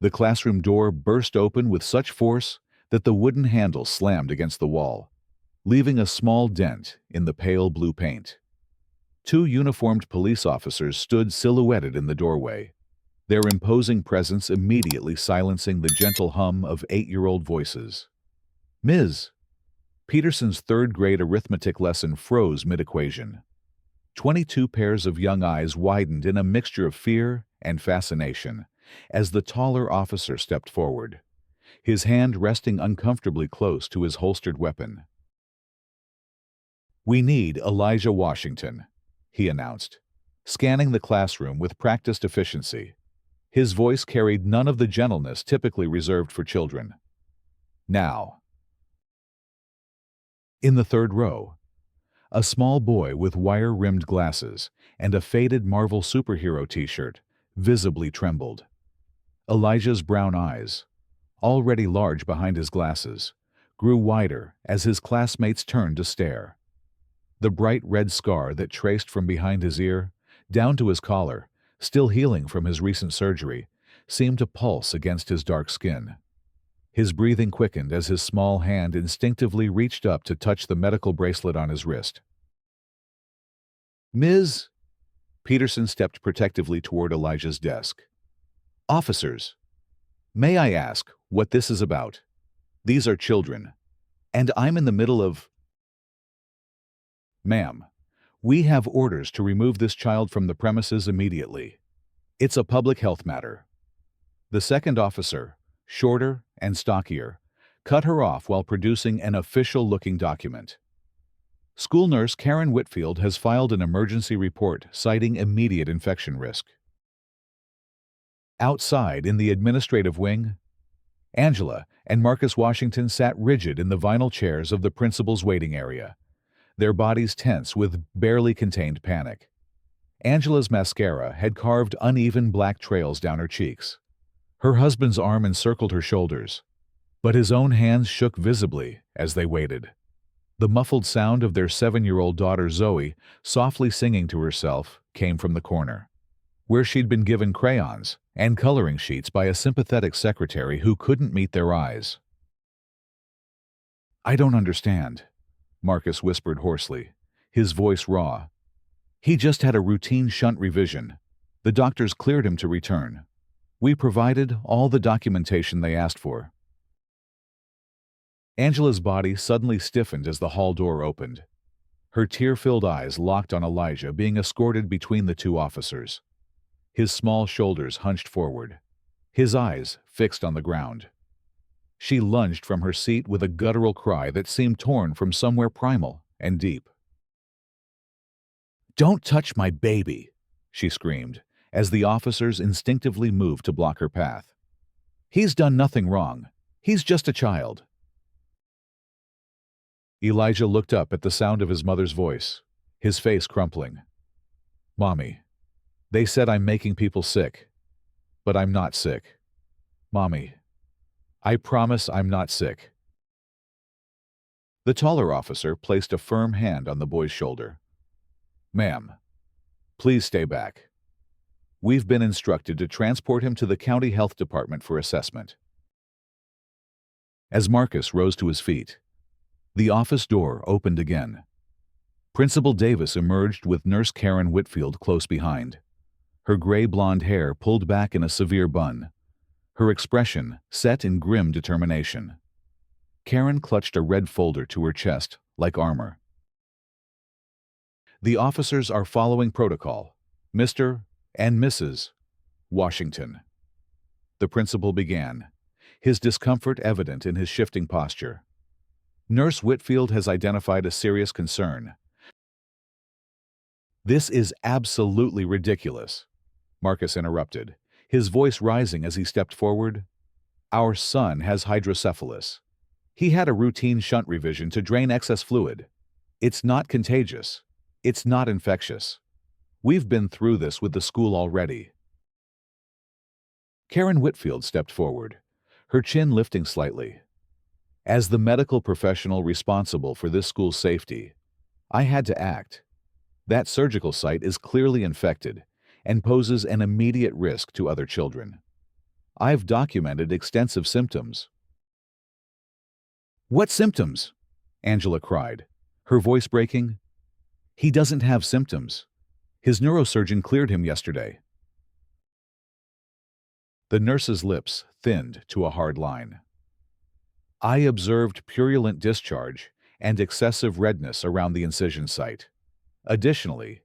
The classroom door burst open with such force that the wooden handle slammed against the wall, leaving a small dent in the pale blue paint. Two uniformed police officers stood silhouetted in the doorway, their imposing presence immediately silencing the gentle hum of 8-year-old voices. Ms. Peterson's third-grade arithmetic lesson froze mid-equation. 22 pairs of young eyes widened in a mixture of fear and fascination as the taller officer stepped forward, his hand resting uncomfortably close to his holstered weapon. "We need Elijah Washington," he announced, scanning the classroom with practiced efficiency. His voice carried none of the gentleness typically reserved for children. "Now." In the third row, a small boy with wire-rimmed glasses and a faded Marvel superhero t-shirt visibly trembled. Elijah's brown eyes, already large behind his glasses, grew wider as his classmates turned to stare. The bright red scar that traced from behind his ear down to his collar, still healing from his recent surgery, seemed to pulse against his dark skin. His breathing quickened as his small hand instinctively reached up to touch the medical bracelet on his wrist. "Ms." Peterson stepped protectively toward Elijah's desk. "Officers, may I ask what this is about? These are children, and I'm in the middle of—" "Ma'am, we have orders to remove this child from the premises immediately. It's a public health matter." The second officer, shorter and stockier, cut her off while producing an official-looking document. "School nurse Karen Whitfield has filed an emergency report citing immediate infection risk." Outside in the administrative wing, Angela and Marcus Washington sat rigid in the vinyl chairs of the principal's waiting area, their bodies tense with barely contained panic. Angela's mascara had carved uneven black trails down her cheeks. Her husband's arm encircled her shoulders, but his own hands shook visibly as they waited. The muffled sound of their 7-year-old daughter Zoe softly singing to herself came from the corner, where she'd been given crayons and coloring sheets by a sympathetic secretary who couldn't meet their eyes. "I don't understand," Marcus whispered hoarsely, his voice raw. "He just had a routine shunt revision. The doctors cleared him to return. We provided all the documentation they asked for." Angela's body suddenly stiffened as the hall door opened. Her tear-filled eyes locked on Elijah being escorted between the two officers. His small shoulders hunched forward, his eyes fixed on the ground. She lunged from her seat with a guttural cry that seemed torn from somewhere primal and deep. "Don't touch my baby!" she screamed, as the officers instinctively moved to block her path. "He's done nothing wrong. He's just a child." Elijah looked up at the sound of his mother's voice, his face crumpling. "Mommy, they said I'm making people sick, but I'm not sick. Mommy, I promise I'm not sick." The taller officer placed a firm hand on the boy's shoulder. "Ma'am, please stay back. We've been instructed to transport him to the county health department for assessment." As Marcus rose to his feet, the office door opened again. Principal Davis emerged with Nurse Karen Whitfield close behind, her gray-blonde hair pulled back in a severe bun, her expression set in grim determination. Karen clutched a red folder to her chest like armor. "The officers are following protocol, Mr. and Mrs. Washington," the principal began, his discomfort evident in his shifting posture. "Nurse Whitfield has identified a serious concern." "This is absolutely ridiculous," Marcus interrupted, his voice rising as he stepped forward. "Our son has hydrocephalus. He had a routine shunt revision to drain excess fluid. It's not contagious. It's not infectious. We've been through this with the school already." Karen Whitfield stepped forward, her chin lifting slightly. "As the medical professional responsible for this school's safety, I had to act. That surgical site is clearly infected and poses an immediate risk to other children. I've documented extensive symptoms." "What symptoms?" Angela cried, her voice breaking. "He doesn't have symptoms. His neurosurgeon cleared him yesterday." The nurse's lips thinned to a hard line. "I observed purulent discharge and excessive redness around the incision site. Additionally,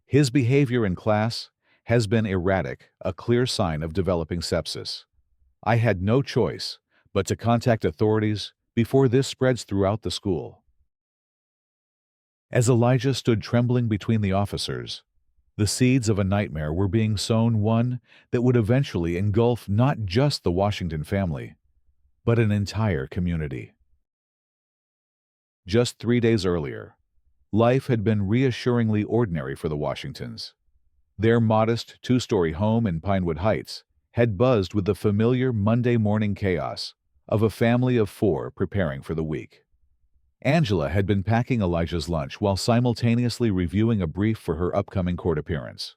his behavior in class has been erratic, a clear sign of developing sepsis. I had no choice but to contact authorities before this spreads throughout the school." As Elijah stood trembling between the officers, the seeds of a nightmare were being sown, one that would eventually engulf not just the Washington family, but an entire community. Just 3 days earlier, life had been reassuringly ordinary for the Washingtons. Their modest two-story home in Pinewood Heights had buzzed with the familiar Monday morning chaos of a family of 4 preparing for the week. Angela had been packing Elijah's lunch while simultaneously reviewing a brief for her upcoming court appearance.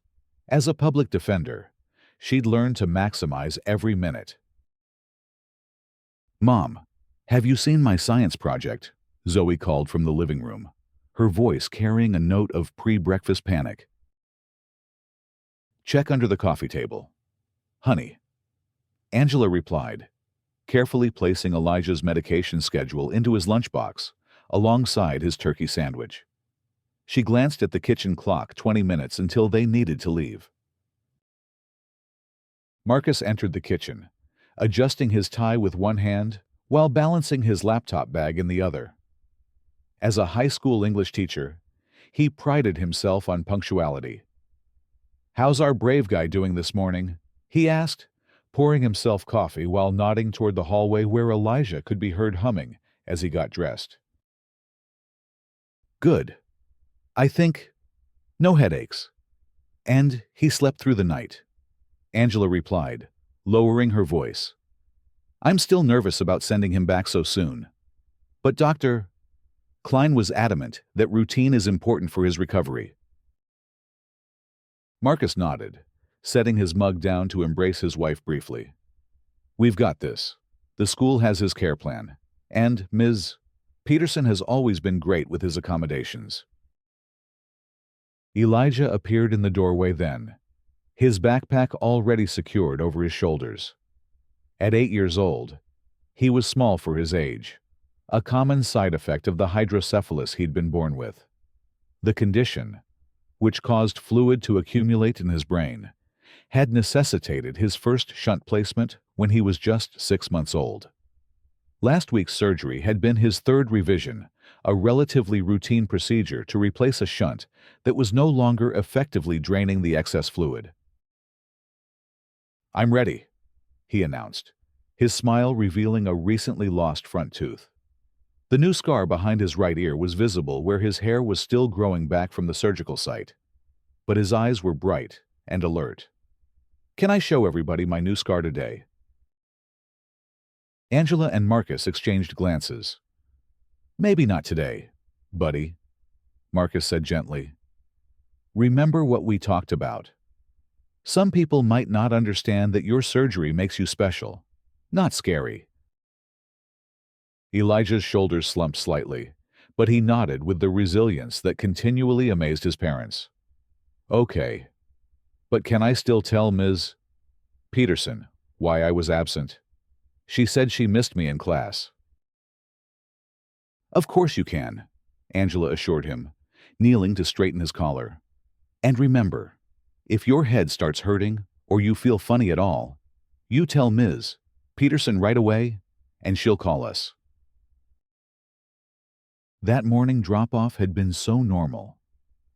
As a public defender, she'd learned to maximize every minute. "Mom, have you seen my science project?" Zoe called from the living room, her voice carrying a note of pre-breakfast panic. "Check under the coffee table, honey," Angela replied, carefully placing Elijah's medication schedule into his lunchbox, alongside his turkey sandwich. She glanced at the kitchen clock 20 minutes until they needed to leave. Marcus entered the kitchen, adjusting his tie with one hand while balancing his laptop bag in the other. As a high school English teacher, he prided himself on punctuality. "How's our brave guy doing this morning?" he asked, pouring himself coffee while nodding toward the hallway where Elijah could be heard humming as he got dressed. "Good. I think no headaches. And he slept through the night," Angela replied, lowering her voice. "I'm still nervous about sending him back so soon. But Dr. Klein was adamant that routine is important for his recovery." Marcus nodded, setting his mug down to embrace his wife briefly. "We've got this. The school has his care plan, and Ms. Peterson has always been great with his accommodations." Elijah appeared in the doorway then, his backpack already secured over his shoulders. At 8 years old, he was small for his age, a common side effect of the hydrocephalus he'd been born with. The condition, which caused fluid to accumulate in his brain, had necessitated his first shunt placement when he was just 6 months old. Last week's surgery had been his 3rd revision, a relatively routine procedure to replace a shunt that was no longer effectively draining the excess fluid. "I'm ready," he announced, his smile revealing a recently lost front tooth. The new scar behind his right ear was visible where his hair was still growing back from the surgical site, but his eyes were bright and alert. "Can I show everybody my new scar today?" Angela and Marcus exchanged glances. "Maybe not today, buddy," Marcus said gently. "Remember what we talked about. Some people might not understand that your surgery makes you special, not scary." Elijah's shoulders slumped slightly, but he nodded with the resilience that continually amazed his parents. "Okay, but can I still tell Ms. Peterson why I was absent? She said she missed me in class." "Of course you can," Angela assured him, kneeling to straighten his collar. "And remember, if your head starts hurting or you feel funny at all, you tell Ms. Peterson right away, and she'll call us." That morning drop-off had been so normal.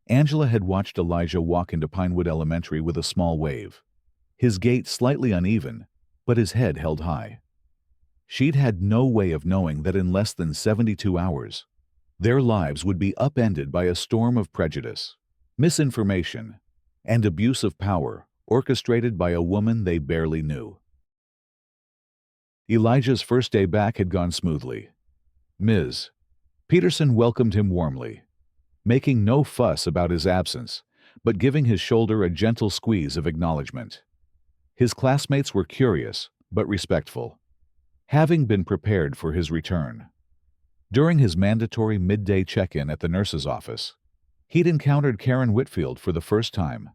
Angela had watched Elijah walk into Pinewood Elementary with a small wave, his gait slightly uneven, but his head held high. She'd had no way of knowing that in less than 72 hours, their lives would be upended by a storm of prejudice, misinformation, and abuse of power orchestrated by a woman they barely knew. Elijah's first day back had gone smoothly. Ms. Peterson welcomed him warmly, making no fuss about his absence, but giving his shoulder a gentle squeeze of acknowledgement. His classmates were curious, but respectful, having been prepared for his return. During his mandatory midday check-in at the nurse's office, he'd encountered Karen Whitfield for the first time.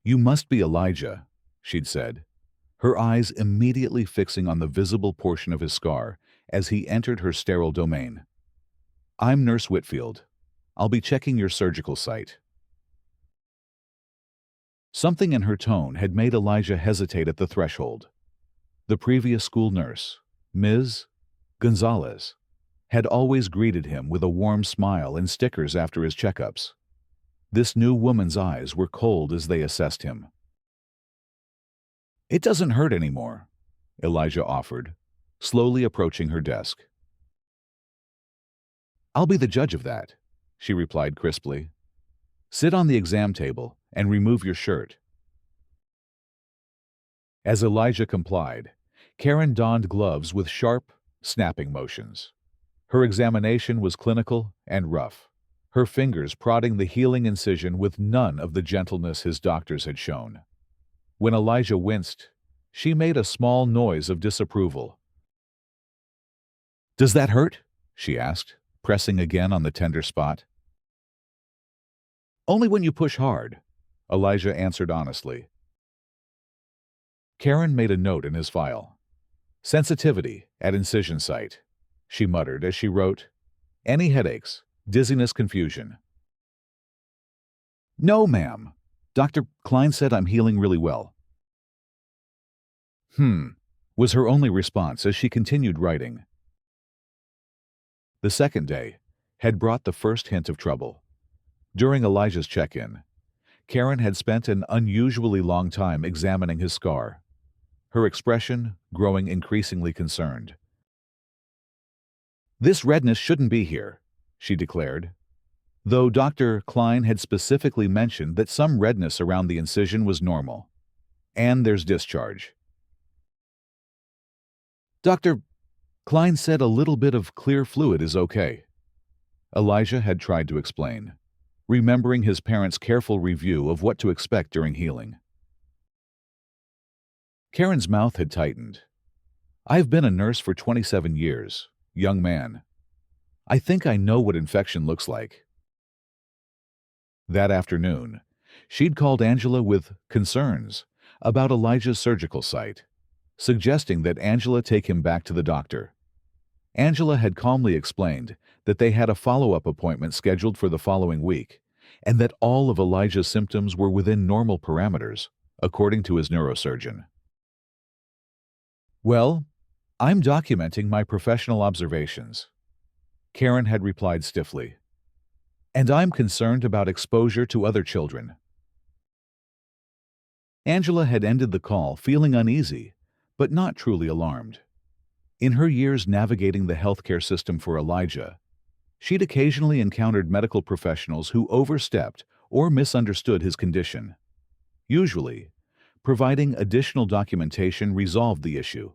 "You must be Elijah," she'd said, her eyes immediately fixing on the visible portion of his scar as he entered her sterile domain. "I'm Nurse Whitfield. I'll be checking your surgical site." Something in her tone had made Elijah hesitate at the threshold. The previous school nurse, Ms. Gonzalez, had always greeted him with a warm smile and stickers after his checkups. This new woman's eyes were cold as they assessed him. "It doesn't hurt anymore," Elijah offered, slowly approaching her desk. "I'll be the judge of that," she replied crisply. "Sit on the exam table and remove your shirt." As Elijah complied, Karen donned gloves with sharp, snapping motions. Her examination was clinical and rough, her fingers prodding the healing incision with none of the gentleness his doctors had shown. When Elijah winced, she made a small noise of disapproval. "Does that hurt?" she asked, pressing again on the tender spot. "Only when you push hard," Elijah answered honestly. Karen made a note in his file. "Sensitivity at incision site," she muttered as she wrote, "Any headaches, dizziness, confusion?" "No, ma'am. Dr. Klein said I'm healing really well." Was her only response as she continued writing. The second day had brought the first hint of trouble. During Elijah's check-in, Karen had spent an unusually long time examining his scar, her expression growing increasingly concerned. "This redness shouldn't be here," she declared, though Dr. Klein had specifically mentioned that some redness around the incision was normal. "And there's discharge." "Dr. Klein said a little bit of clear fluid is okay," Elijah had tried to explain, remembering his parents' careful review of what to expect during healing. Karen's mouth had tightened. "I've been a nurse for 27 years, young man. I think I know what infection looks like." That afternoon, she'd called Angela with concerns about Elijah's surgical site, suggesting that Angela take him back to the doctor. Angela had calmly explained that they had a follow-up appointment scheduled for the following week, and that all of Elijah's symptoms were within normal parameters, according to his neurosurgeon. "Well, I'm documenting my professional observations," Karen had replied stiffly. "And I'm concerned about exposure to other children." Angela had ended the call feeling uneasy, but not truly alarmed. In her years navigating the healthcare system for Elijah, she'd occasionally encountered medical professionals who overstepped or misunderstood his condition. Usually, providing additional documentation resolved the issue.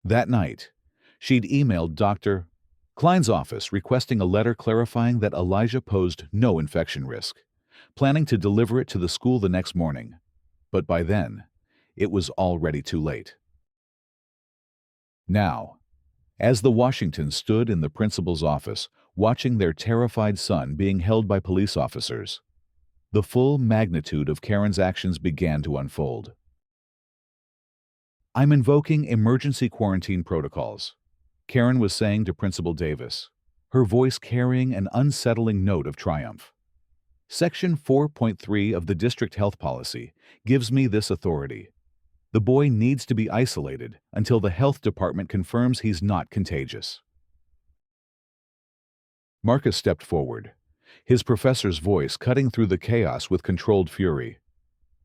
That night, she'd emailed Dr. Klein's office requesting a letter clarifying that Elijah posed no infection risk, planning to deliver it to the school the next morning. But by then, it was already too late. Now, as the Washingtons stood in the principal's office watching their terrified son being held by police officers, the full magnitude of Karen's actions began to unfold. "I'm invoking emergency quarantine protocols," Karen was saying to Principal Davis, her voice carrying an unsettling note of triumph. "Section 4.3 of the district health policy gives me this authority. The boy needs to be isolated until the health department confirms he's not contagious." Marcus stepped forward, his professor's voice cutting through the chaos with controlled fury.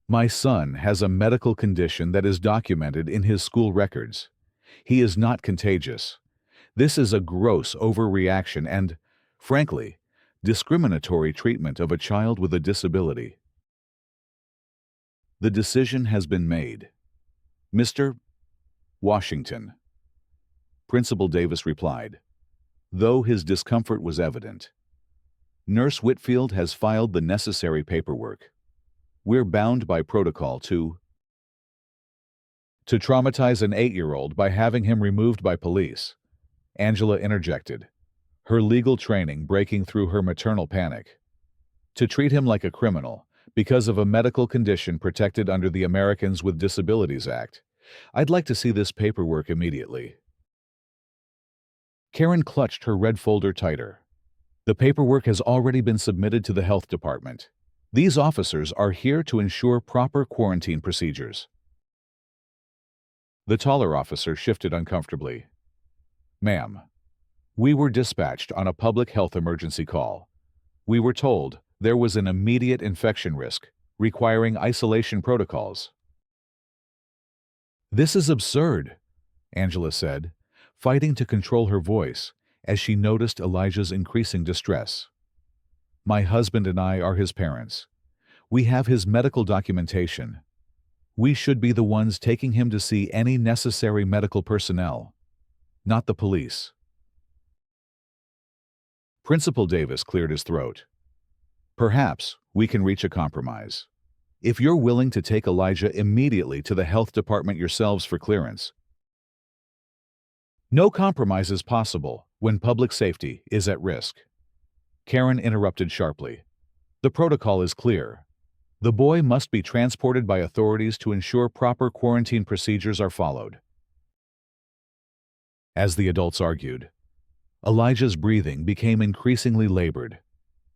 "My son has a medical condition that is documented in his school records. He is not contagious. This is a gross overreaction and, frankly, discriminatory treatment of a child with a disability. The decision has been made. Mr. Washington," Principal Davis replied, though his discomfort was evident. "Nurse Whitfield has filed the necessary paperwork. We're bound by protocol to To traumatize an 8-year-old by having him removed by police, Angela interjected, her legal training breaking through her maternal panic. To treat him like a criminal because of a medical condition protected under the Americans with Disabilities Act. I'd like to see this paperwork immediately. Karen clutched her red folder tighter. The paperwork has already been submitted to the health department. These officers are here to ensure proper quarantine procedures. The taller officer shifted uncomfortably. Ma'am, we were dispatched on a public health emergency call. We were told there was an immediate infection risk, requiring isolation protocols. This is absurd, Angela said, fighting to control her voice as she noticed Elijah's increasing distress. My husband and I are his parents. We have his medical documentation. We should be the ones taking him to see any necessary medical personnel, not the police. Principal Davis cleared his throat. Perhaps we can reach a compromise. If you're willing to take Elijah immediately to the health department yourselves for clearance. No compromise is possible when public safety is at risk. Karen interrupted sharply. The protocol is clear. The boy must be transported by authorities to ensure proper quarantine procedures are followed. As the adults argued, Elijah's breathing became increasingly labored.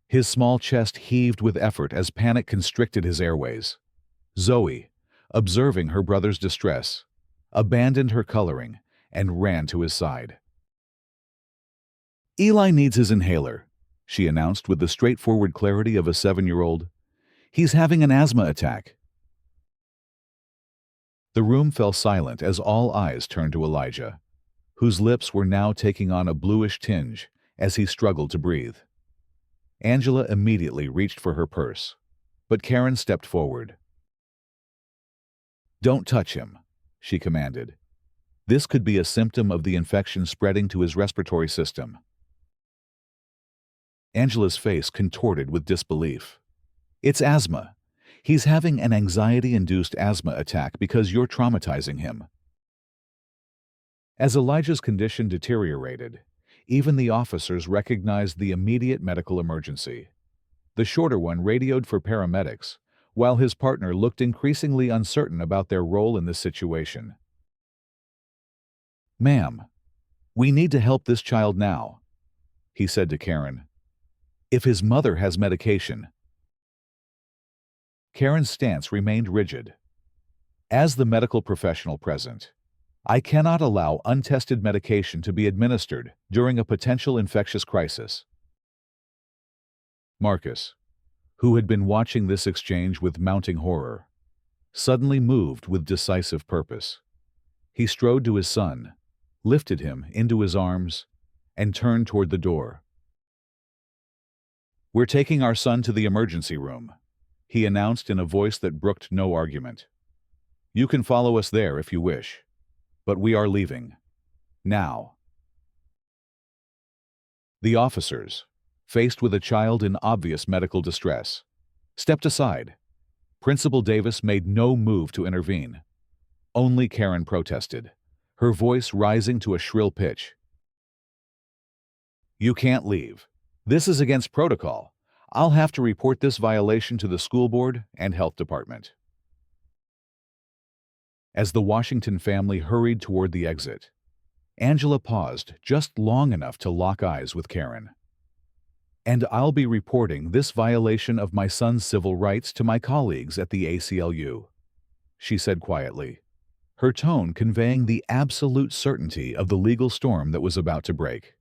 His small chest heaved with effort as panic constricted his airways. Zoe, observing her brother's distress, abandoned her coloring and ran to his side. Eli needs his inhaler, she announced with the straightforward clarity of a 7-year-old. He's having an asthma attack. The room fell silent as all eyes turned to Elijah, whose lips were now taking on a bluish tinge as he struggled to breathe. Angela immediately reached for her purse, but Karen stepped forward. Don't touch him, she commanded. This could be a symptom of the infection spreading to his respiratory system. Angela's face contorted with disbelief. It's asthma. He's having an anxiety-induced asthma attack because you're traumatizing him. As Elijah's condition deteriorated, even the officers recognized the immediate medical emergency. The shorter one radioed for paramedics, while his partner looked increasingly uncertain about their role in this situation. Ma'am, we need to help this child now, he said to Karen. If his mother has medication. Karen's stance remained rigid. As the medical professional present, I cannot allow untested medication to be administered during a potential infectious crisis. Marcus, who had been watching this exchange with mounting horror, suddenly moved with decisive purpose. He strode to his son, lifted him into his arms, and turned toward the door. We're taking our son to the emergency room, he announced in a voice that brooked no argument. You can follow us there if you wish. But we are leaving. Now. The officers, faced with a child in obvious medical distress, stepped aside. Principal Davis made no move to intervene. Only Karen protested, her voice rising to a shrill pitch. You can't leave. This is against protocol. I'll have to report this violation to the school board and health department. As the Washington family hurried toward the exit, Angela paused just long enough to lock eyes with Karen. And I'll be reporting this violation of my son's civil rights to my colleagues at the ACLU, she said quietly, her tone conveying the absolute certainty of the legal storm that was about to break.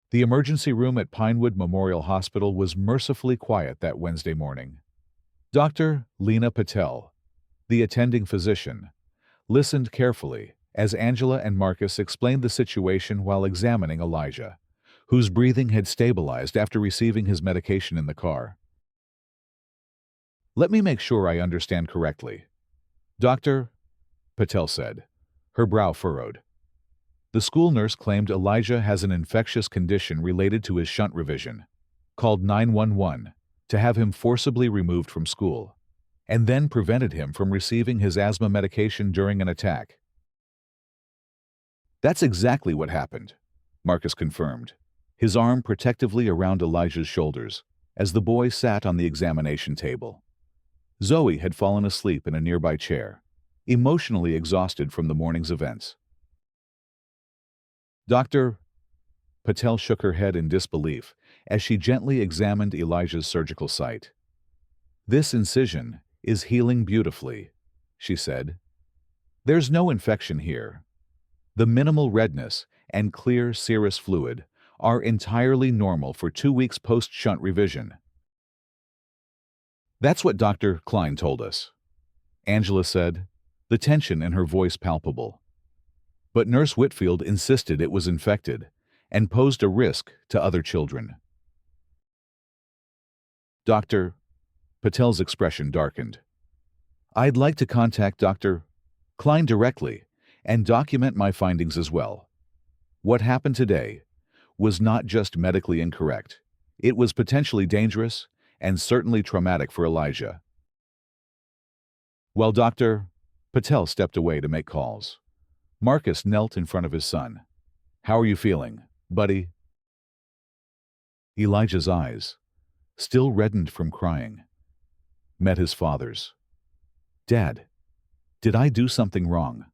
The emergency room at Pinewood Memorial Hospital was mercifully quiet that Wednesday morning. Dr. Lena Patel, the attending physician, listened carefully as Angela and Marcus explained the situation while examining Elijah, whose breathing had stabilized after receiving his medication in the car. Let me make sure I understand correctly. Doctor, Patel said, her brow furrowed. The school nurse claimed Elijah has an infectious condition related to his shunt revision, called 911, to have him forcibly removed from school. and then prevented him from receiving his asthma medication during an attack. That's exactly what happened, Marcus confirmed, his arm protectively around Elijah's shoulders as the boy sat on the examination table. Zoe had fallen asleep in a nearby chair, emotionally exhausted from the morning's events. Dr. Patel shook her head in disbelief as she gently examined Elijah's surgical site. "This incision is healing beautifully," she said. "There's no infection here. The minimal redness and clear serous fluid are entirely normal for 2 weeks post-shunt revision." "That's what Dr. Klein told us," Angela said, the tension in her voice palpable. But Nurse Whitfield insisted it was infected and posed a risk to other children. Dr. Patel's expression darkened. "I'd like to contact Dr. Klein directly and document my findings as well. What happened today was not just medically incorrect. It was potentially dangerous and certainly traumatic for Elijah." While Dr. Patel stepped away to make calls, Marcus knelt in front of his son. "How are you feeling, buddy?" Elijah's eyes, still reddened from crying, met his father's. "Dad, did I do something wrong?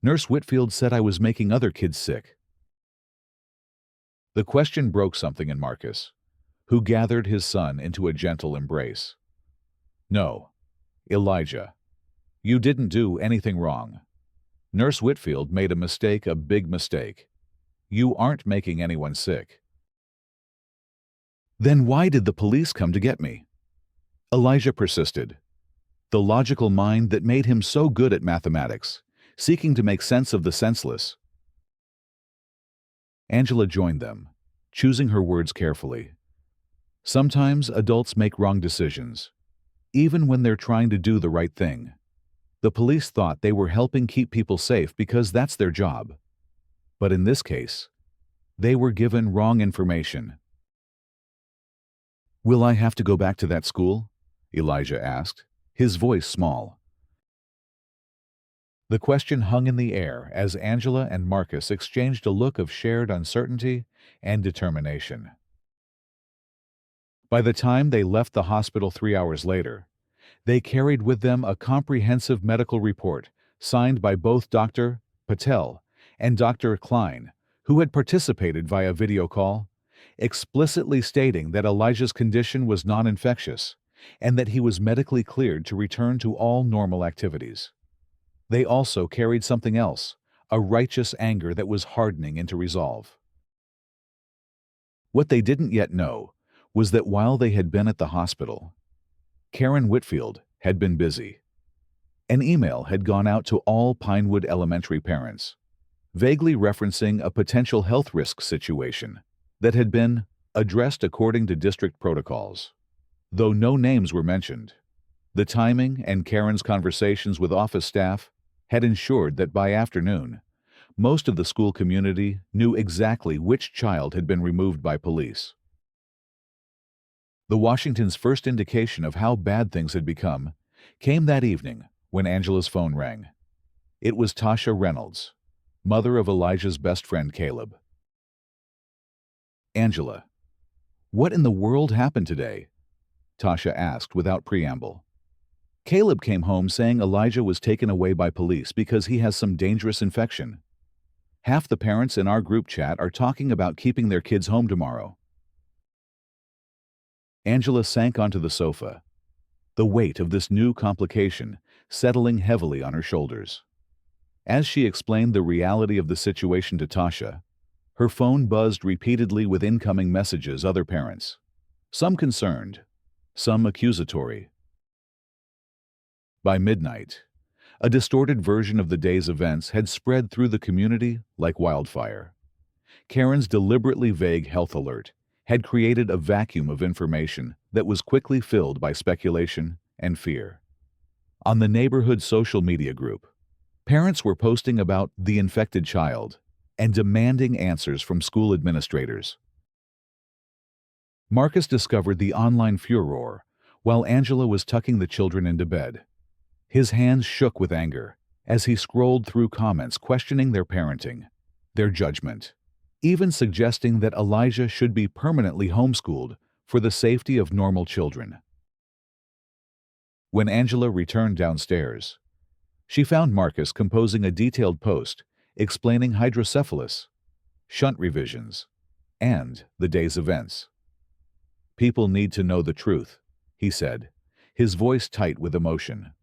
Nurse Whitfield said I was making other kids sick." The question broke something in Marcus, who gathered his son into a gentle embrace. "No, Elijah, you didn't do anything wrong. Nurse Whitfield made a mistake, a big mistake. You aren't making anyone sick." "Then why did the police come to get me?" Elijah persisted, the logical mind that made him so good at mathematics, seeking to make sense of the senseless. Angela joined them, choosing her words carefully. "Sometimes adults make wrong decisions, even when they're trying to do the right thing. The police thought they were helping keep people safe because that's their job. But in this case, they were given wrong information." "Will I have to go back to that school?" Elijah asked, his voice small. The question hung in the air as Angela and Marcus exchanged a look of shared uncertainty and determination. By the time they left the hospital 3 hours later, they carried with them a comprehensive medical report signed by both Dr. Patel and Dr. Klein, who had participated via video call, explicitly stating that Elijah's condition was non-infectious and that he was medically cleared to return to all normal activities. They also carried something else, a righteous anger that was hardening into resolve. What they didn't yet know was that while they had been at the hospital, Karen Whitfield had been busy. An email had gone out to all Pinewood Elementary parents, vaguely referencing a potential health risk situation that had been addressed according to district protocols. Though no names were mentioned, the timing and Karen's conversations with office staff had ensured that by afternoon, most of the school community knew exactly which child had been removed by police. The Washington's first indication of how bad things had become came that evening when Angela's phone rang. It was Tasha Reynolds, mother of Elijah's best friend Caleb. "Angela, what in the world happened today?" Tasha asked without preamble. "Caleb came home saying Elijah was taken away by police because he has some dangerous infection. Half the parents in our group chat are talking about keeping their kids home tomorrow." Angela sank onto the sofa, the weight of this new complication settling heavily on her shoulders. As she explained the reality of the situation to Tasha, her phone buzzed repeatedly with incoming messages other parents, some concerned, some accusatory. By midnight, a distorted version of the day's events had spread through the community like wildfire. Karen's deliberately vague health alert had created a vacuum of information that was quickly filled by speculation and fear. On the neighborhood social media group, parents were posting about the infected child and demanding answers from school administrators. Marcus discovered the online furor while Angela was tucking the children into bed. His hands shook with anger as he scrolled through comments questioning their parenting, their judgment, even suggesting that Elijah should be permanently homeschooled for the safety of normal children. When Angela returned downstairs, she found Marcus composing a detailed post explaining hydrocephalus, shunt revisions, and the day's events. "People need to know the truth," he said, his voice tight with emotion.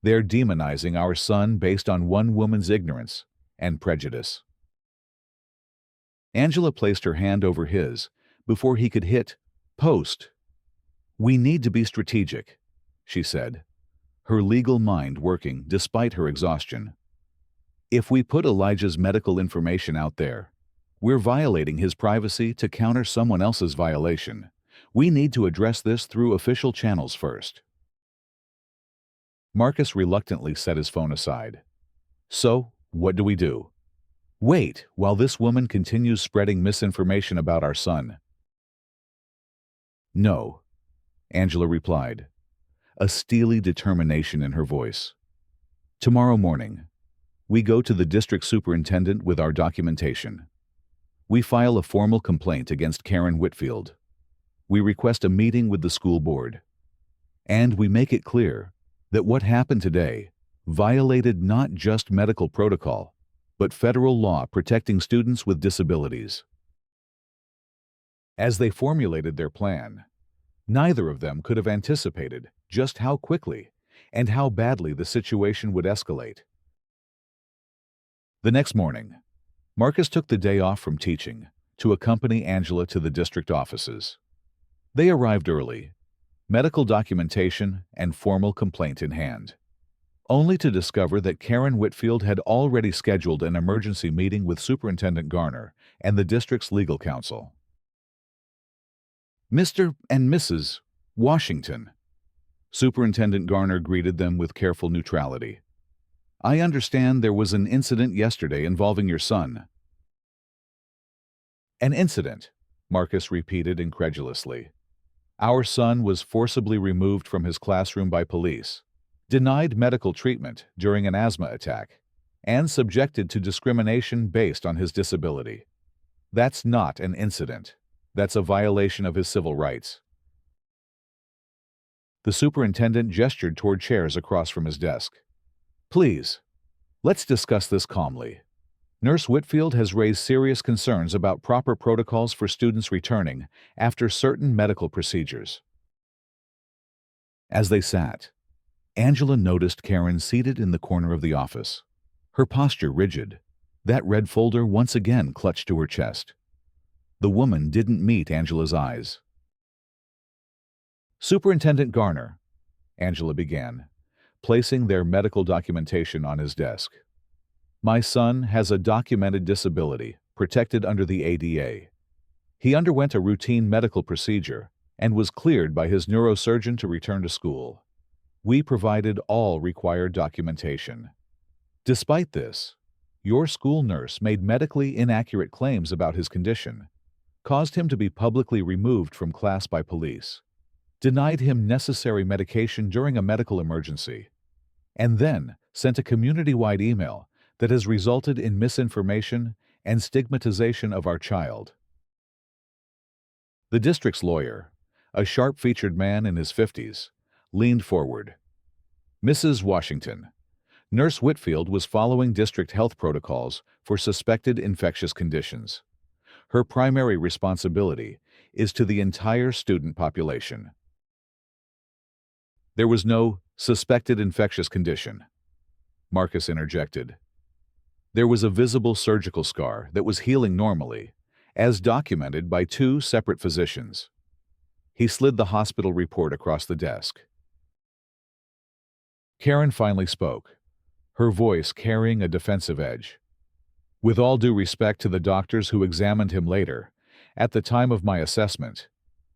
"They're demonizing our son based on one woman's ignorance and prejudice." Angela placed her hand over his before he could hit post. "We need to be strategic," she said, her legal mind working despite her exhaustion. "If we put Elijah's medical information out there, we're violating his privacy to counter someone else's violation. We need to address this through official channels first." Marcus reluctantly set his phone aside. "So, what do we do?" "Wait while this woman continues spreading misinformation about our son." "No," Angela replied, a steely determination in her voice. "Tomorrow morning, we go to the district superintendent with our documentation. We file a formal complaint against Karen Whitfield. We request a meeting with the school board. And we make it clear that what happened today violated not just medical protocol, but federal law protecting students with disabilities." As they formulated their plan, neither of them could have anticipated just how quickly and how badly the situation would escalate. The next morning, Marcus took the day off from teaching to accompany Angela to the district offices. They arrived early, medical documentation and formal complaint in hand, only to discover that Karen Whitfield had already scheduled an emergency meeting with Superintendent Garner and the district's legal counsel. "Mr. and Mrs. Washington," Superintendent Garner greeted them with careful neutrality. "I understand there was an incident yesterday involving your son." "An incident," Marcus repeated incredulously. "Our son was forcibly removed from his classroom by police, denied medical treatment during an asthma attack, and subjected to discrimination based on his disability. That's not an incident. That's a violation of his civil rights." The superintendent gestured toward chairs across from his desk. "Please, let's discuss this calmly. Nurse Whitfield has raised serious concerns about proper protocols for students returning after certain medical procedures." As they sat, Angela noticed Karen seated in the corner of the office, her posture rigid, that red folder once again clutched to her chest. The woman didn't meet Angela's eyes. "Superintendent Garner," Angela began, placing their medical documentation on his desk. "My son has a documented disability protected under the ADA. He underwent a routine medical procedure and was cleared by his neurosurgeon to return to school. We provided all required documentation. Despite this, your school nurse made medically inaccurate claims about his condition, caused him to be publicly removed from class by police, denied him necessary medication during a medical emergency, and then sent a community-wide email that has resulted in misinformation and stigmatization of our child." The district's lawyer, a sharp-featured man in his 50s, leaned forward. "Mrs. Washington, Nurse Whitfield was following district health protocols for suspected infectious conditions. Her primary responsibility is to the entire student population." "There was no suspected infectious condition," Marcus interjected. "There was a visible surgical scar that was healing normally, as documented by 2 separate physicians." He slid the hospital report across the desk. Karen finally spoke, her voice carrying a defensive edge. "With all due respect to the doctors who examined him later, at the time of my assessment,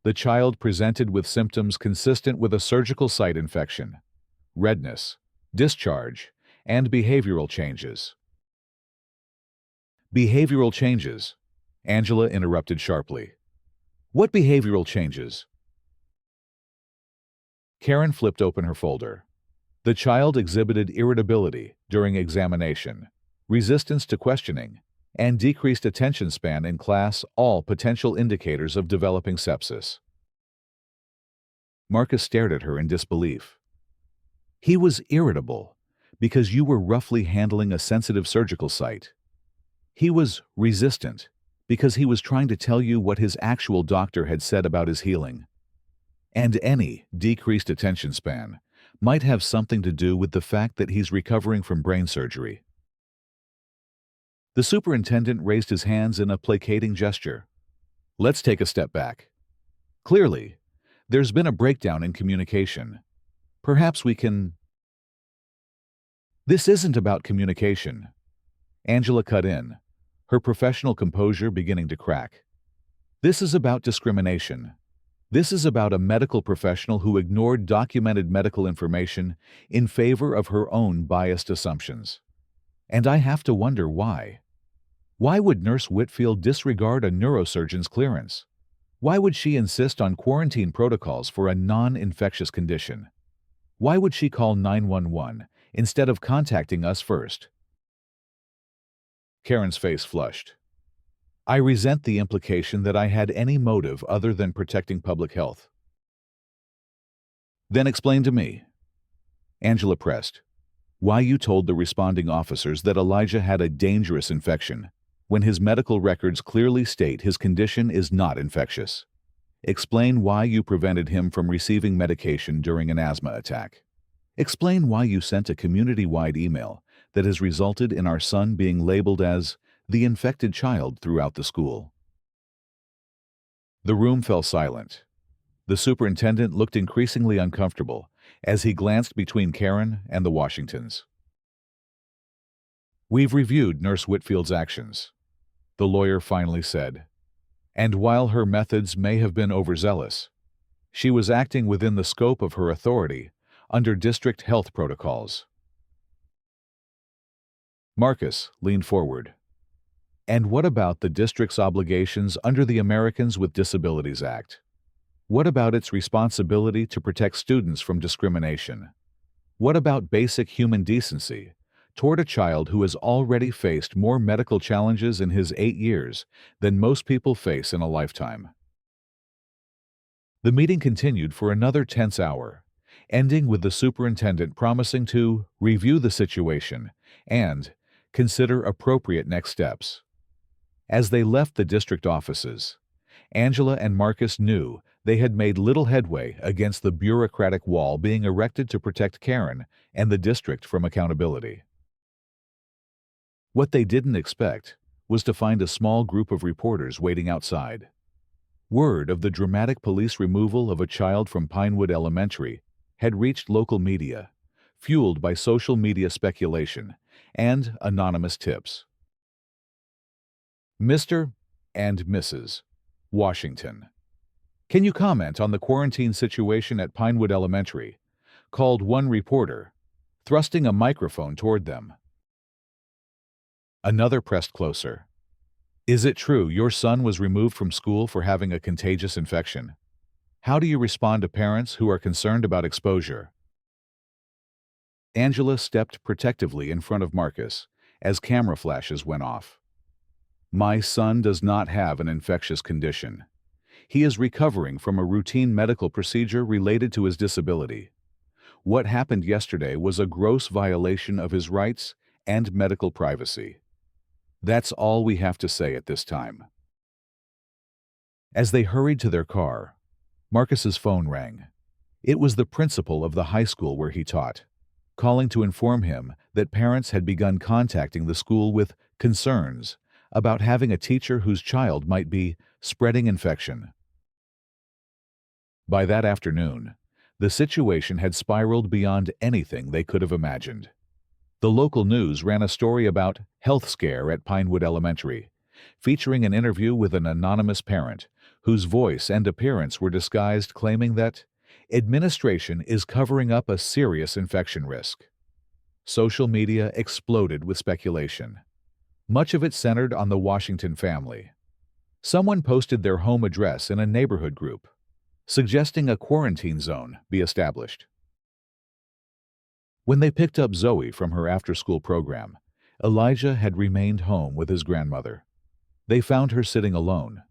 the child presented with symptoms consistent with a surgical site infection, redness, discharge, and behavioral changes." "Behavioral changes," Angela interrupted sharply. "What behavioral changes?" Karen flipped open her folder. The child exhibited irritability during examination, resistance to questioning, and decreased attention span in class, all potential indicators of developing sepsis. Marcus stared at her in disbelief. He was irritable because you were roughly handling a sensitive surgical site. He was resistant because he was trying to tell you what his actual doctor had said about his healing. And any decreased attention span might have something to do with the fact that he's recovering from brain surgery. The superintendent raised his hands in a placating gesture. Let's take a step back. Clearly, there's been a breakdown in communication. Perhaps we can... This isn't about communication. Angela cut in, her professional composure beginning to crack. This is about discrimination. This is about a medical professional who ignored documented medical information in favor of her own biased assumptions. And I have to wonder why. Why would Nurse Whitfield disregard a neurosurgeon's clearance? Why would she insist on quarantine protocols for a non-infectious condition? Why would she call 911 instead of contacting us first? Karen's face flushed. I resent the implication that I had any motive other than protecting public health. Then explain to me. Angela pressed. Why you told the responding officers that Elijah had a dangerous infection when his medical records clearly state his condition is not infectious. Explain why you prevented him from receiving medication during an asthma attack. Explain why you sent a community-wide email that has resulted in our son being labeled as the infected child throughout the school. The room fell silent. The superintendent looked increasingly uncomfortable as he glanced between Karen and the Washingtons. We've reviewed Nurse Whitfield's actions, the lawyer finally said, and while her methods may have been overzealous, she was acting within the scope of her authority under district health protocols. Marcus leaned forward. And what about the district's obligations under the Americans with Disabilities Act? What about its responsibility to protect students from discrimination? What about basic human decency toward a child who has already faced more medical challenges in his 8 years than most people face in a lifetime? The meeting continued for another tense hour, ending with the superintendent promising to review the situation and consider appropriate next steps. As they left the district offices, Angela and Marcus knew they had made little headway against the bureaucratic wall being erected to protect Karen and the district from accountability. What they didn't expect was to find a small group of reporters waiting outside. Word of the dramatic police removal of a child from Pinewood Elementary had reached local media, fueled by social media speculation and anonymous tips. Mr. and Mrs. Washington, can you comment on the quarantine situation at Pinewood Elementary? Called one reporter, thrusting a microphone toward them. Another pressed closer. Is it true your son was removed from school for having a contagious infection? How do you respond to parents who are concerned about exposure? Angela stepped protectively in front of Marcus as camera flashes went off. My son does not have an infectious condition. He is recovering from a routine medical procedure related to his disability. What happened yesterday was a gross violation of his rights and medical privacy. That's all we have to say at this time. As they hurried to their car, Marcus's phone rang. It was the principal of the high school where he taught, calling to inform him that parents had begun contacting the school with concerns about having a teacher whose child might be spreading infection. By that afternoon, the situation had spiraled beyond anything they could have imagined. The local news ran a story about health scare at Pinewood Elementary, featuring an interview with an anonymous parent whose voice and appearance were disguised, claiming that administration is covering up a serious infection risk. Social media exploded with speculation. Much of it centered on the Washington family. Someone posted their home address in a neighborhood group. suggesting a quarantine zone be established. When they picked up Zoe from her after-school program, Elijah had remained home with his grandmother. They found her sitting alone,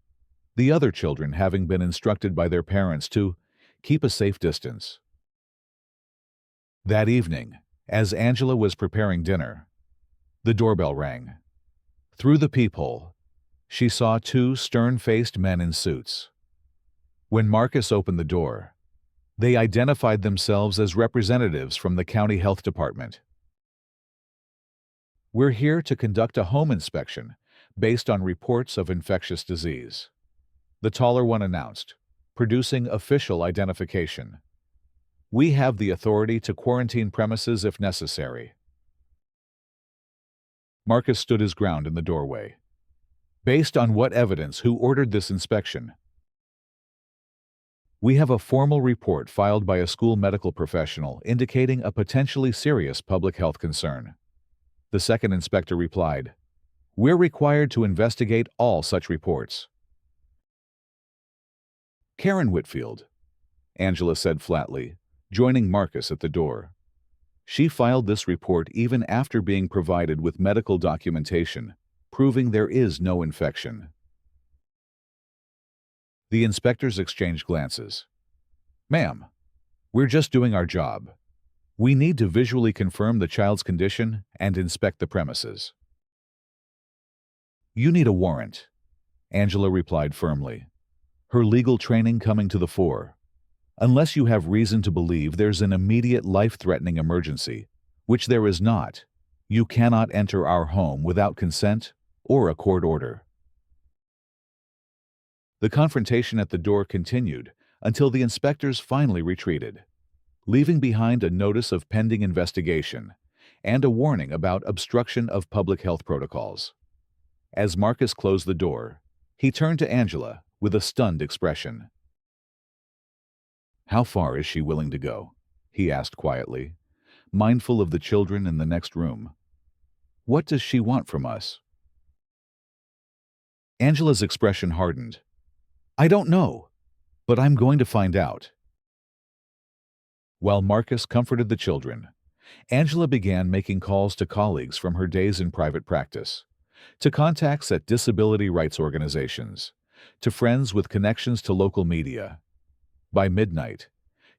the other children having been instructed by their parents to keep a safe distance. That evening, as Angela was preparing dinner, the doorbell rang. Through the peephole, she saw two stern-faced men in suits. When Marcus opened the door, they identified themselves as representatives from the county health department. "We're here to conduct a home inspection based on reports of infectious disease," the taller one announced, producing official identification. "We have the authority to quarantine premises if necessary." Marcus stood his ground in the doorway. "Based on what evidence? Who ordered this inspection?" "We have a formal report filed by a school medical professional indicating a potentially serious public health concern," the second inspector replied. "We're required to investigate all such reports." "Karen Whitfield," Angela said flatly, joining Marcus at the door. She filed this report even after being provided with medical documentation, proving there is no infection. The inspectors exchanged glances. "Ma'am, we're just doing our job. We need to visually confirm the child's condition and inspect the premises." "You need a warrant," Angela replied firmly, her legal training coming to the fore. "Unless you have reason to believe there's an immediate life-threatening emergency, which there is not, you cannot enter our home without consent or a court order." The confrontation at the door continued until the inspectors finally retreated, leaving behind a notice of pending investigation and a warning about obstruction of public health protocols. As Marcus closed the door, he turned to Angela with a stunned expression. "How far is she willing to go?" he asked quietly, mindful of the children in the next room. "What does she want from us?" Angela's expression hardened. "I don't know, but I'm going to find out." While Marcus comforted the children, Angela began making calls to colleagues from her days in private practice, to contacts at disability rights organizations, to friends with connections to local media. By midnight,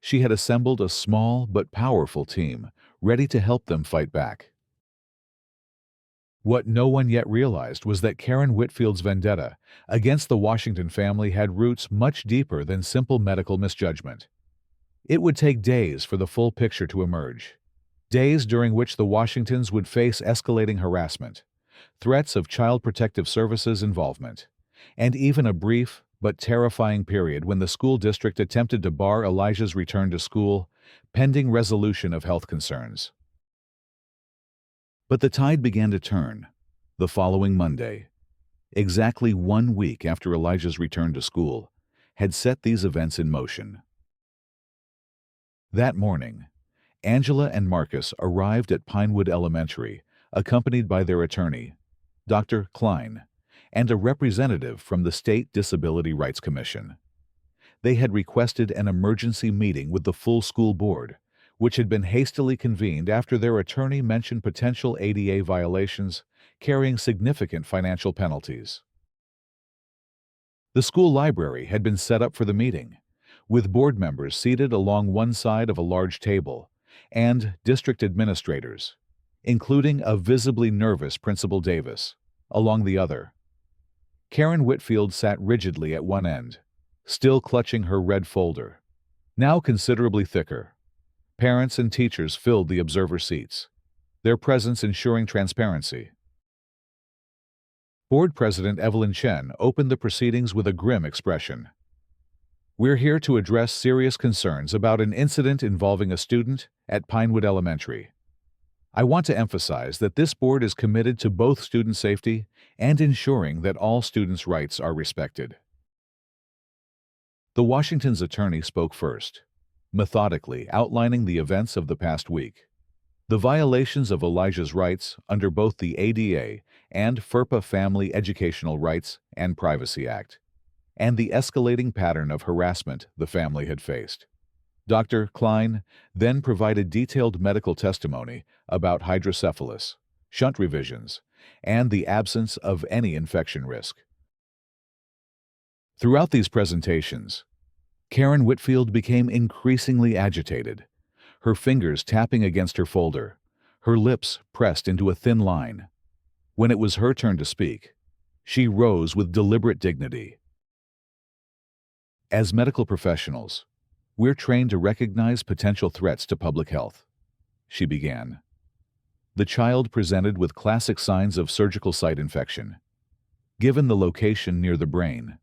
she had assembled a small but powerful team ready to help them fight back. What no one yet realized was that Karen Whitfield's vendetta against the Washington family had roots much deeper than simple medical misjudgment. It would take days for the full picture to emerge, days during which the Washingtons would face escalating harassment, threats of Child Protective Services involvement, and even a brief but terrifying period when the school district attempted to bar Elijah's return to school, pending resolution of health concerns. But the tide began to turn the following Monday. Exactly 1 week after Elijah's return to school had set these events in motion. That morning, Angela and Marcus arrived at Pinewood Elementary, accompanied by their attorney, Dr. Klein, and a representative from the State Disability Rights Commission. They had requested an emergency meeting with the full school board, which had been hastily convened after their attorney mentioned potential ADA violations carrying significant financial penalties. The school library had been set up for the meeting, with board members seated along one side of a large table, and district administrators, including a visibly nervous Principal Davis, along the other. Karen Whitfield sat rigidly at one end, still clutching her red folder, now considerably thicker. Parents and teachers filled the observer seats, their presence ensuring transparency. Board President Evelyn Chen opened the proceedings with a grim expression. "We're here to address serious concerns about an incident involving a student at Pinewood Elementary. I want to emphasize that this board is committed to both student safety and ensuring that all students' rights are respected." The Washington's attorney spoke first, methodically outlining the events of the past week, the violations of Elijah's rights under both the ADA and FERPA Family Educational Rights and Privacy Act, and the escalating pattern of harassment the family had faced. Dr. Klein then provided detailed medical testimony about hydrocephalus, shunt revisions, and the absence of any infection risk. Throughout these presentations, Karen Whitfield became increasingly agitated, her fingers tapping against her folder, her lips pressed into a thin line. When it was her turn to speak, she rose with deliberate dignity. As medical professionals, we're trained to recognize potential threats to public health, she began. The child presented with classic signs of surgical site infection. Given the location near the brain,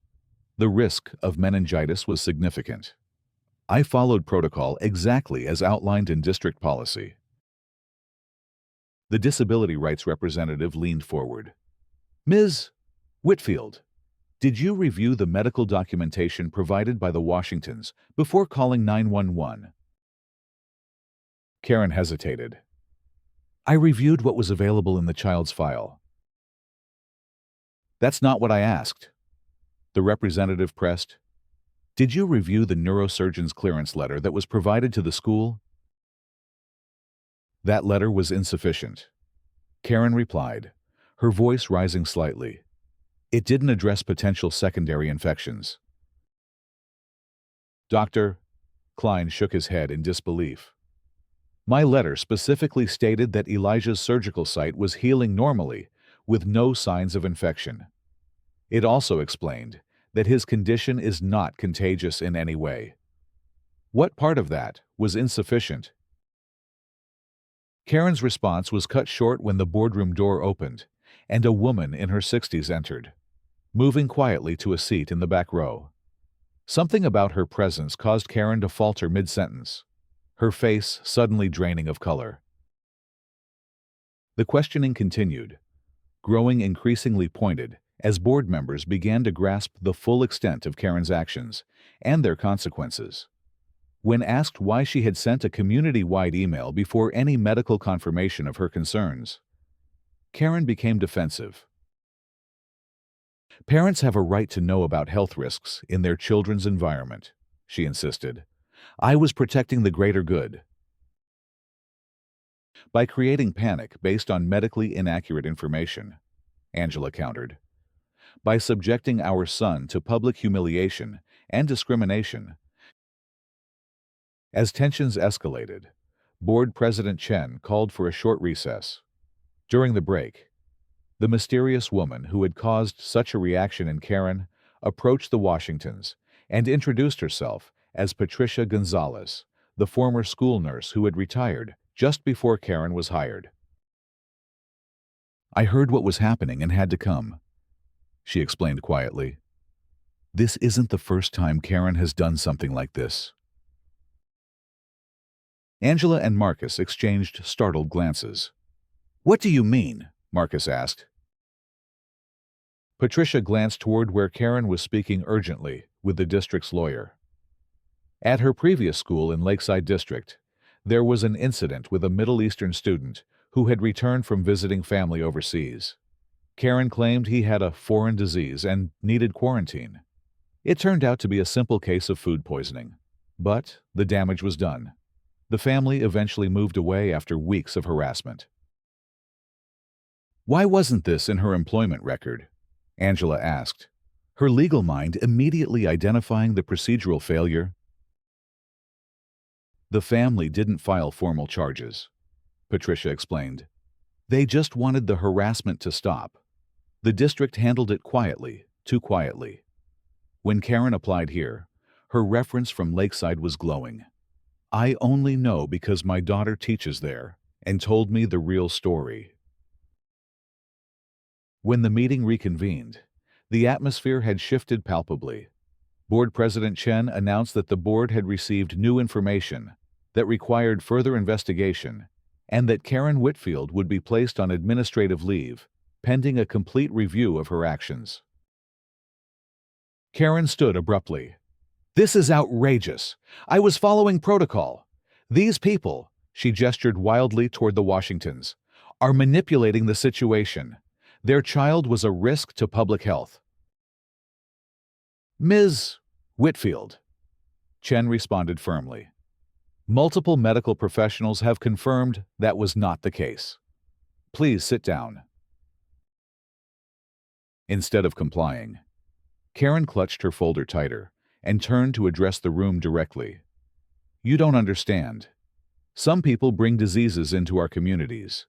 the risk of meningitis was significant. I followed protocol exactly as outlined in district policy. The disability rights representative leaned forward. Ms. Whitfield, did you review the medical documentation provided by the Washingtons before calling 911? Karen hesitated. I reviewed what was available in the child's file. That's not what I asked. The representative pressed. Did you review the neurosurgeon's clearance letter that was provided to the school? That letter was insufficient. Karen replied, her voice rising slightly. It didn't address potential secondary infections. Dr. Klein shook his head in disbelief. My letter specifically stated that Elijah's surgical site was healing normally, with no signs of infection. It also explained that his condition is not contagious in any way. What part of that was insufficient? Karen's response was cut short when the boardroom door opened, and a woman in her 60s entered, moving quietly to a seat in the back row. Something about her presence caused Karen to falter mid-sentence, her face suddenly draining of color. The questioning continued, growing increasingly pointed as board members began to grasp the full extent of Karen's actions and their consequences. When asked why she had sent a community-wide email before any medical confirmation of her concerns, Karen became defensive. Parents have a right to know about health risks in their children's environment, she insisted. I was protecting the greater good. By creating panic based on medically inaccurate information, Angela countered. By subjecting our son to public humiliation and discrimination. As tensions escalated, Board President Chen called for a short recess. During the break, the mysterious woman who had caused such a reaction in Karen approached the Washingtons and introduced herself as Patricia Gonzalez, the former school nurse who had retired just before Karen was hired. I heard what was happening and had to come, she explained quietly. This isn't the first time Karen has done something like this. Angela and Marcus exchanged startled glances. What do you mean? Marcus asked. Patricia glanced toward where Karen was speaking urgently with the district's lawyer. At her previous school in Lakeside District, there was an incident with a Middle Eastern student who had returned from visiting family overseas. Karen claimed he had a foreign disease and needed quarantine. It turned out to be a simple case of food poisoning, but the damage was done. The family eventually moved away after weeks of harassment. Why wasn't this in her employment record? Angela asked, her legal mind immediately identifying the procedural failure. The family didn't file formal charges, Patricia explained. They just wanted the harassment to stop. The district handled it quietly, too quietly. When Karen applied here, her reference from Lakeside was glowing. I only know because my daughter teaches there and told me the real story. When the meeting reconvened, the atmosphere had shifted palpably. Board President Chen announced that the board had received new information that required further investigation and that Karen Whitfield would be placed on administrative leave, pending a complete review of her actions. Karen stood abruptly. This is outrageous. I was following protocol. These people, she gestured wildly toward the Washingtons, are manipulating the situation. Their child was a risk to public health. Ms. Whitfield, Chen responded firmly. Multiple medical professionals have confirmed that was not the case. Please sit down. Instead of complying, Karen clutched her folder tighter and turned to address the room directly. You don't understand. Some people bring diseases into our communities.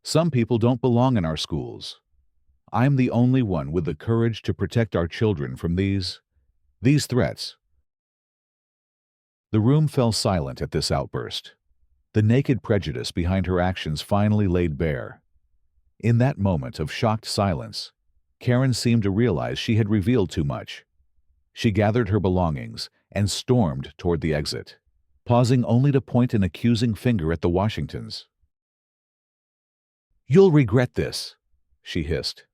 Some people don't belong in our schools. I'm the only one with the courage to protect our children from these threats. The room fell silent at this outburst. The naked prejudice behind her actions finally laid bare. In that moment of shocked silence, Karen seemed to realize she had revealed too much. She gathered her belongings and stormed toward the exit, pausing only to point an accusing finger at the Washingtons. You'll regret this, she hissed.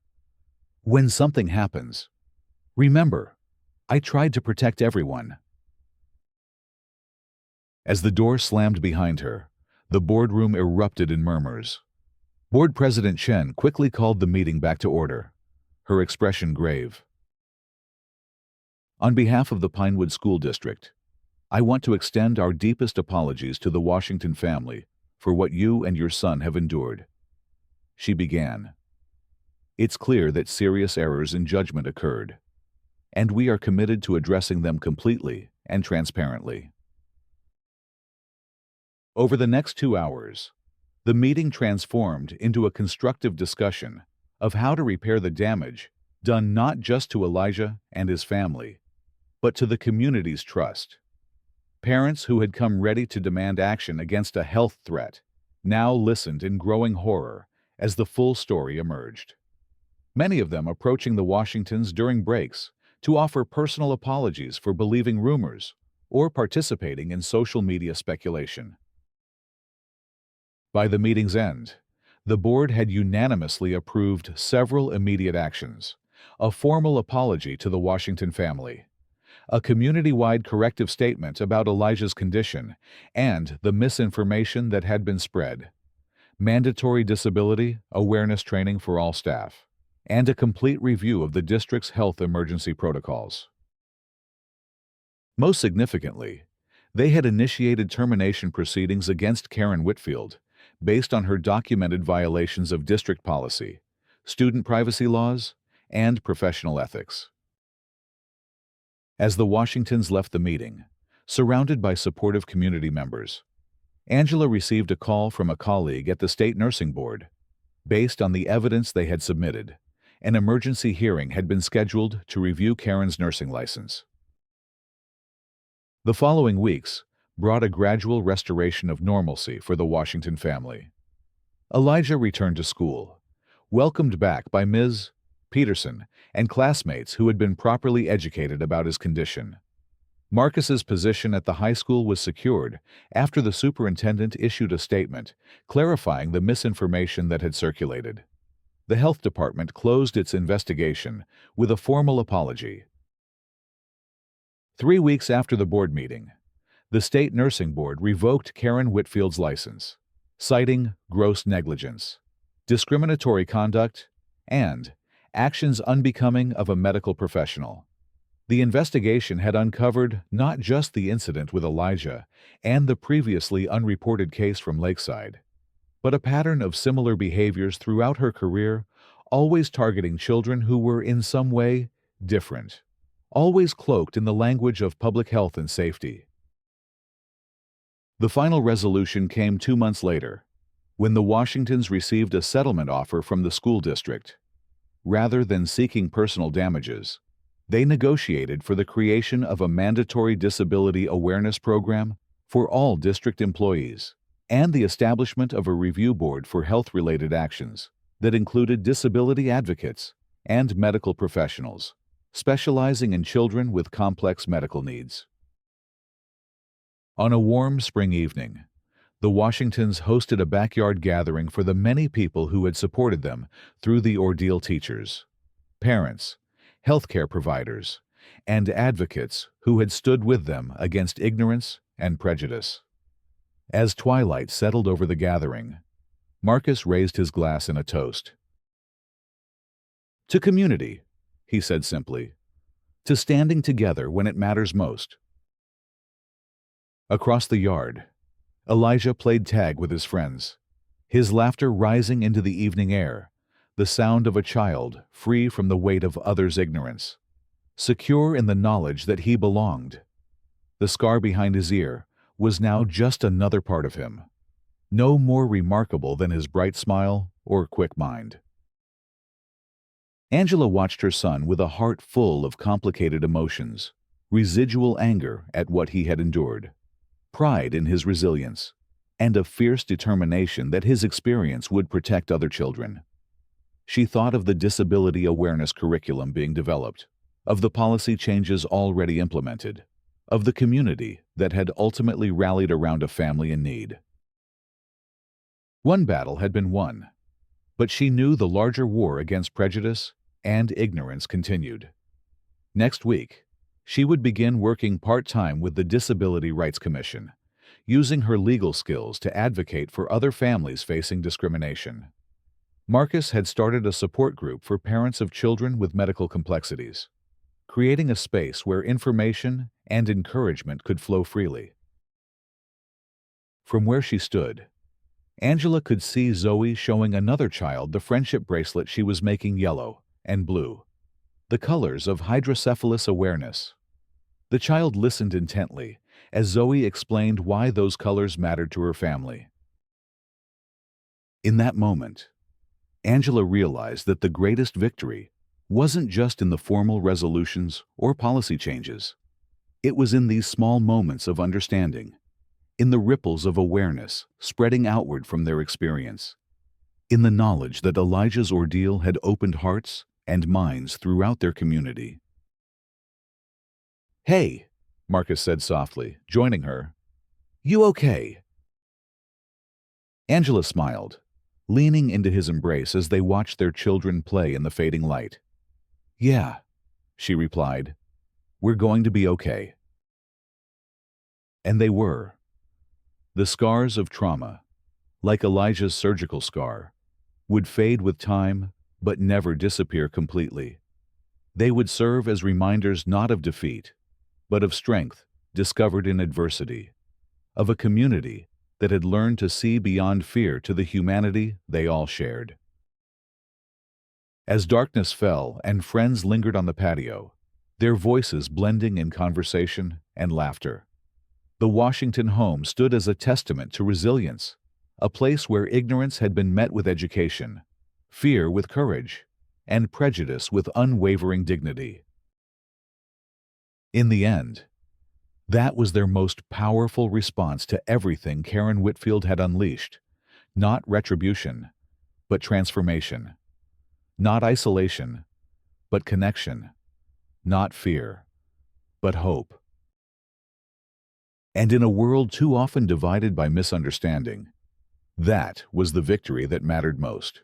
When something happens, remember, I tried to protect everyone. As the door slammed behind her, the boardroom erupted in murmurs. Board President Chen quickly called the meeting back to order, her expression grave. On behalf of the Pinewood School District, I want to extend our deepest apologies to the Washington family for what you and your son have endured. She began. It's clear that serious errors in judgment occurred, and we are committed to addressing them completely and transparently. Over the next 2 hours, the meeting transformed into a constructive discussion of how to repair the damage done not just to Elijah and his family, but to the community's trust. Parents who had come ready to demand action against a health threat now listened in growing horror as the full story emerged. Many of them approaching the Washingtons during breaks to offer personal apologies for believing rumors or participating in social media speculation. By the meeting's end, the board had unanimously approved several immediate actions: a formal apology to the Washington family, a community-wide corrective statement about Elijah's condition and the misinformation that had been spread, mandatory disability awareness training for all staff, and a complete review of the district's health emergency protocols. Most significantly, they had initiated termination proceedings against Karen Whitfield based on her documented violations of district policy, student privacy laws, and professional ethics. As the Washingtons left the meeting, surrounded by supportive community members, Angela received a call from a colleague at the state nursing board. Based on the evidence they had submitted, an emergency hearing had been scheduled to review Karen's nursing license. The following weeks brought a gradual restoration of normalcy for the Washington family. Elijah returned to school, welcomed back by Ms. Peterson and classmates who had been properly educated about his condition. Marcus's position at the high school was secured after the superintendent issued a statement clarifying the misinformation that had circulated. The health department closed its investigation with a formal apology. 3 weeks after the board meeting, the state nursing board revoked Karen Whitfield's license, citing gross negligence, discriminatory conduct, and actions unbecoming of a medical professional. The investigation had uncovered not just the incident with Elijah and the previously unreported case from Lakeside, but a pattern of similar behaviors throughout her career, always targeting children who were in some way different, always cloaked in the language of public health and safety. The final resolution came 2 months later, when the Washingtons received a settlement offer from the school district. Rather than seeking personal damages, they negotiated for the creation of a mandatory disability awareness program for all district employees and the establishment of a review board for health-related actions that included disability advocates and medical professionals specializing in children with complex medical needs. On a warm spring evening, the Washingtons hosted a backyard gathering for the many people who had supported them through the ordeal: teachers, parents, healthcare providers, and advocates who had stood with them against ignorance and prejudice. As twilight settled over the gathering, Marcus raised his glass in a toast. "To community," he said simply. to standing together when it matters most. Across the yard, Elijah played tag with his friends, his laughter rising into the evening air, the sound of a child free from the weight of others' ignorance, secure in the knowledge that he belonged. The scar behind his ear was now just another part of him, no more remarkable than his bright smile or quick mind. Angela watched her son with a heart full of complicated emotions, residual anger at what he had endured, pride in his resilience, and a fierce determination that his experience would protect other children. She thought of the disability awareness curriculum being developed, of the policy changes already implemented, of the community that had ultimately rallied around a family in need. One battle had been won, but she knew the larger war against prejudice and ignorance continued. Next week, she would begin working part-time with the Disability Rights Commission, using her legal skills to advocate for other families facing discrimination. Marcus had started a support group for parents of children with medical complexities, creating a space where information and encouragement could flow freely. From where she stood, Angela could see Zoe showing another child the friendship bracelet she was making yellow and blue, the colors of hydrocephalus awareness. The child listened intently as Zoe explained why those colors mattered to her family. In that moment, Angela realized that the greatest victory wasn't just in the formal resolutions or policy changes. It was in these small moments of understanding, in the ripples of awareness spreading outward from their experience, in the knowledge that Elijah's ordeal had opened hearts and minds throughout their community. "Hey," Marcus said softly, joining her. "You okay?" Angela smiled, leaning into his embrace as they watched their children play in the fading light. "Yeah," she replied. "We're going to be okay." And they were. The scars of trauma, like Elijah's surgical scar, would fade with time but never disappear completely. They would serve as reminders not of defeat, but of strength discovered in adversity, of a community that had learned to see beyond fear to the humanity they all shared. As darkness fell and friends lingered on the patio, their voices blending in conversation and laughter, the Washington home stood as a testament to resilience, a place where ignorance had been met with education, fear with courage, and prejudice with unwavering dignity. In the end, that was their most powerful response to everything Karen Whitfield had unleashed, not retribution, but transformation, not isolation, but connection, not fear, but hope. And in a world too often divided by misunderstanding, that was the victory that mattered most.